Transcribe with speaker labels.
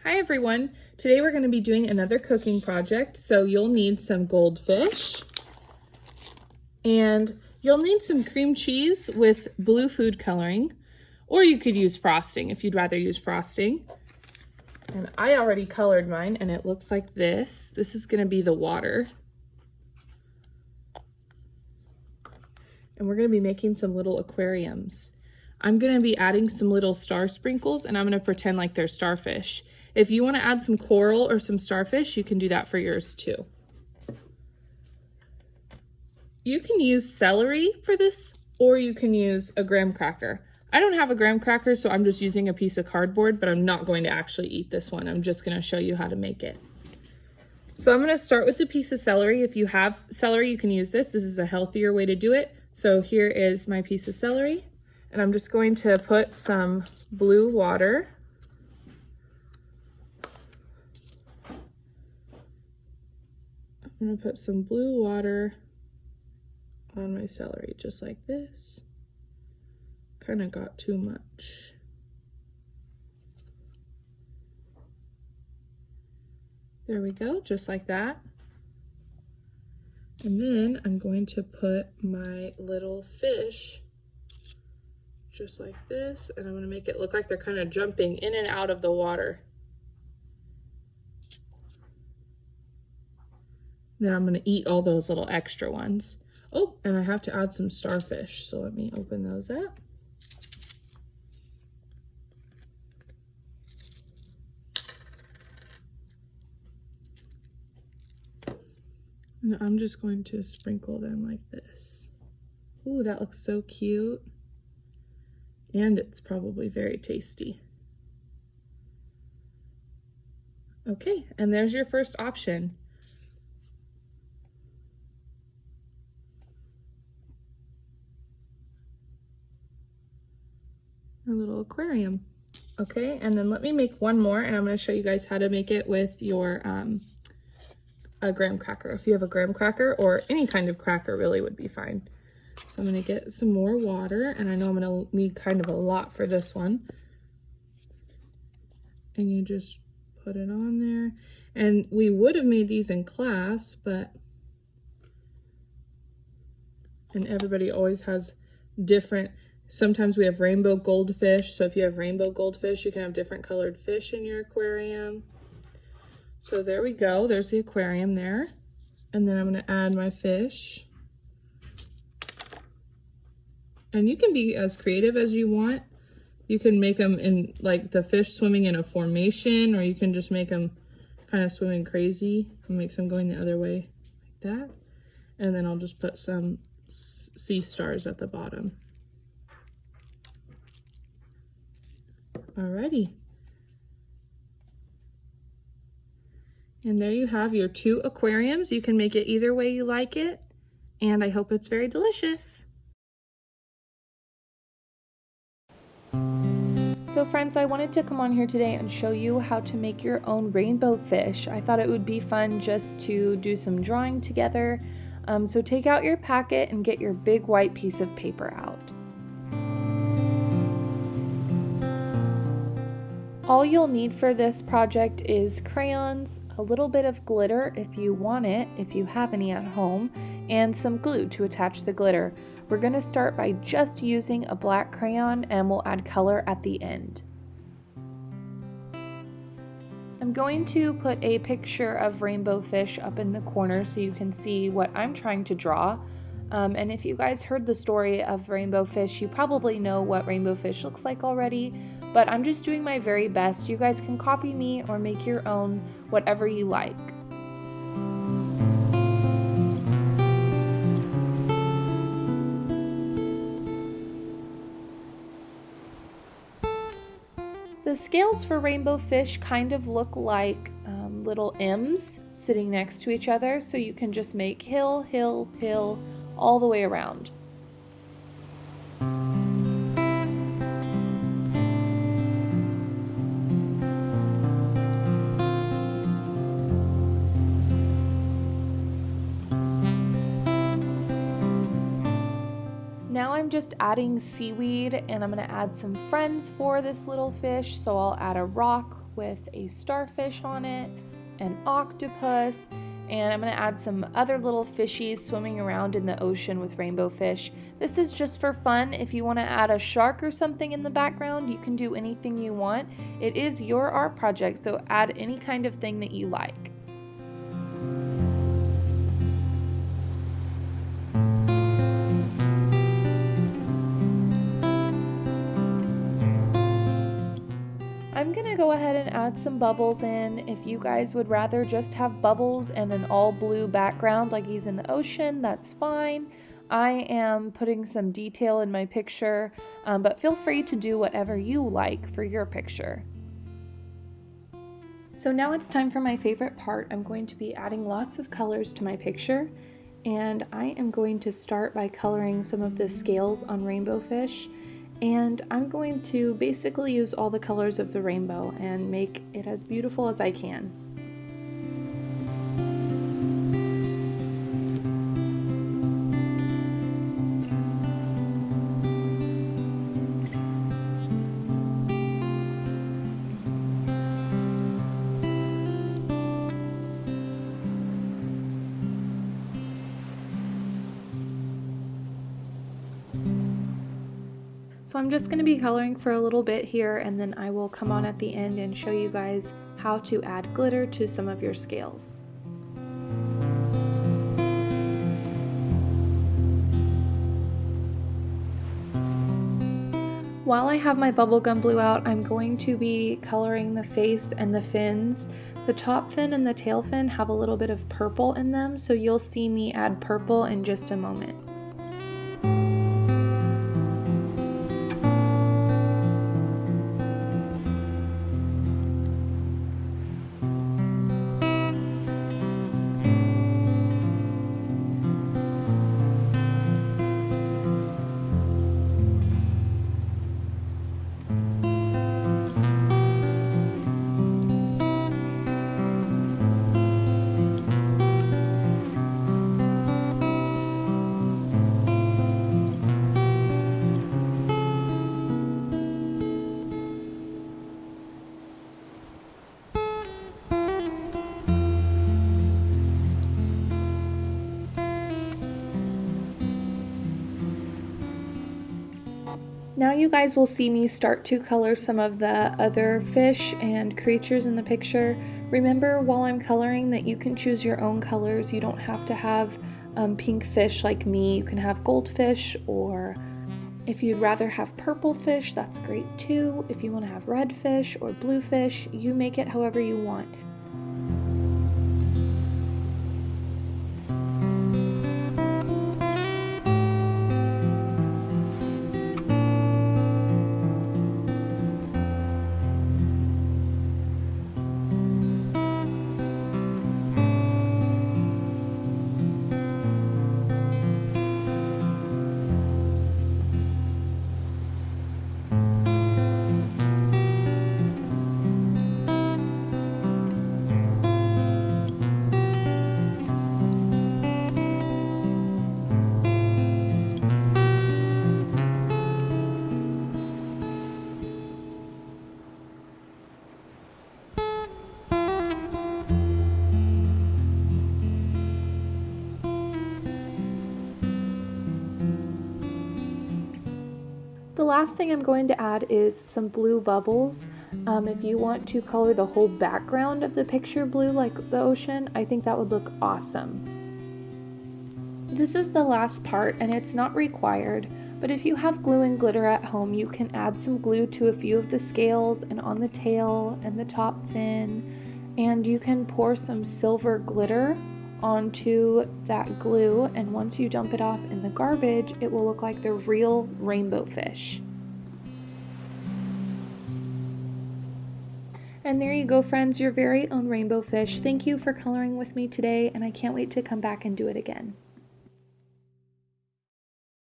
Speaker 1: Hi everyone. Today we're going to be doing another cooking project. So you'll need some goldfish and you'll need some cream cheese with blue food coloring, or you could use frosting if you'd rather use frosting. And I already colored mine and it looks like this. This is going to be the water. And we're going to be making some little aquariums. I'm going to be adding some little star sprinkles and I'm going to pretend like they're starfish. If you want to add some coral or some starfish, you can do that for yours too. You can use celery for this, or you can use a graham cracker. I don't have a graham cracker, so I'm just using a piece of cardboard, but I'm not going to actually eat this one. I'm just going to show you how to make it. So I'm going to start with the piece of celery. If you have celery, you can use this. This is a healthier way to do it. So here is my piece of celery, and I'm just going to put some blue water. I'm going to put some blue water on my celery, just like this. Kind of got too much. There we go, just like that. And then I'm going to put my little fish just like this, and I'm going to make it look like they're kind of jumping in and out of the water. Then I'm going to eat all those little extra ones. Oh, and I have to add some starfish, so let me open those up. And I'm just going to sprinkle them like this. Ooh, that looks so cute. And it's probably very tasty. Okay, and there's your first option. A little aquarium. Okay, and then let me make one more, and I'm going to show you guys how to make it with your a graham cracker. If you have a graham cracker, or any kind of cracker really would be fine. So I'm going to get some more water, and I know I'm going to need kind of a lot for this one. And you just put it on there. And we would have made these in class, and everybody always has different. Sometimes we have rainbow goldfish, so if you have rainbow goldfish, you can have different colored fish in your aquarium. So there we go, there's the aquarium there. And then I'm going to add my fish. And you can be as creative as you want. You can make them in like the fish swimming in a formation, or you can just make them kind of swimming crazy and make some going the other way like that. And then I'll just put some sea stars at the bottom. Alrighty. And there you have your two aquariums. You can make it either way you like it, and I hope it's very delicious. So friends, I wanted to come on here today and show you how to make your own rainbow fish. I thought it would be fun just to do some drawing together. So take out your packet and get your big white piece of paper out. All you'll need for this project is crayons, a little bit of glitter if you want it, if you have any at home, and some glue to attach the glitter. We're going to start by just using a black crayon, and we'll add color at the end. I'm going to put a picture of rainbow fish up in the corner so you can see what I'm trying to draw. And if you guys heard the story of rainbow fish, you probably know what rainbow fish looks like already, but I'm just doing my very best. You guys can copy me or make your own, whatever you like. The scales for rainbow fish kind of look like little M's sitting next to each other, so you can just make hill, hill, hill, all the way around. Now I'm just adding seaweed, and I'm going to add some friends for this little fish. So I'll add a rock with a starfish on it, an octopus, and I'm going to add some other little fishies swimming around in the ocean with rainbow fish. This is just for fun. If you want to add a shark or something in the background, you can do anything you want. It is your art project, so add any kind of thing that you like. I'm gonna go ahead and add some bubbles in. If you guys would rather just have bubbles and an all blue background like he's in the ocean, that's fine. I am putting some detail in my picture, but feel free to do whatever you like for your picture. So now it's time for my favorite part. I'm going to be adding lots of colors to my picture, and I am going to start by coloring some of the scales on rainbow fish. And I'm going to basically use all the colors of the rainbow and make it as beautiful as I can. So I'm just going to be coloring for a little bit here, and then I will come on at the end and show you guys how to add glitter to some of your scales. While I have my bubblegum blue out, I'm going to be coloring the face and the fins. The top fin and the tail fin have a little bit of purple in them, so you'll see me add purple in just a moment. Now you guys will see me start to color some of the other fish and creatures in the picture. Remember while I'm coloring that you can choose your own colors. You don't have to have pink fish like me. You can have goldfish, or if you'd rather have purple fish, that's great too. If you want to have red fish or blue fish, you make it however you want. The last thing I'm going to add is some blue bubbles. If you want to color the whole background of the picture blue like the ocean, I think that would look awesome. This is the last part and it's not required, but if you have glue and glitter at home, you can add some glue to a few of the scales and on the tail and the top fin, and you can pour some silver glitter onto that glue, and once you dump it off in the garbage, it will look like the real rainbow fish. And there you go, friends, your very own rainbow fish. Thank you for coloring with me today, and I can't wait to come back and do it again.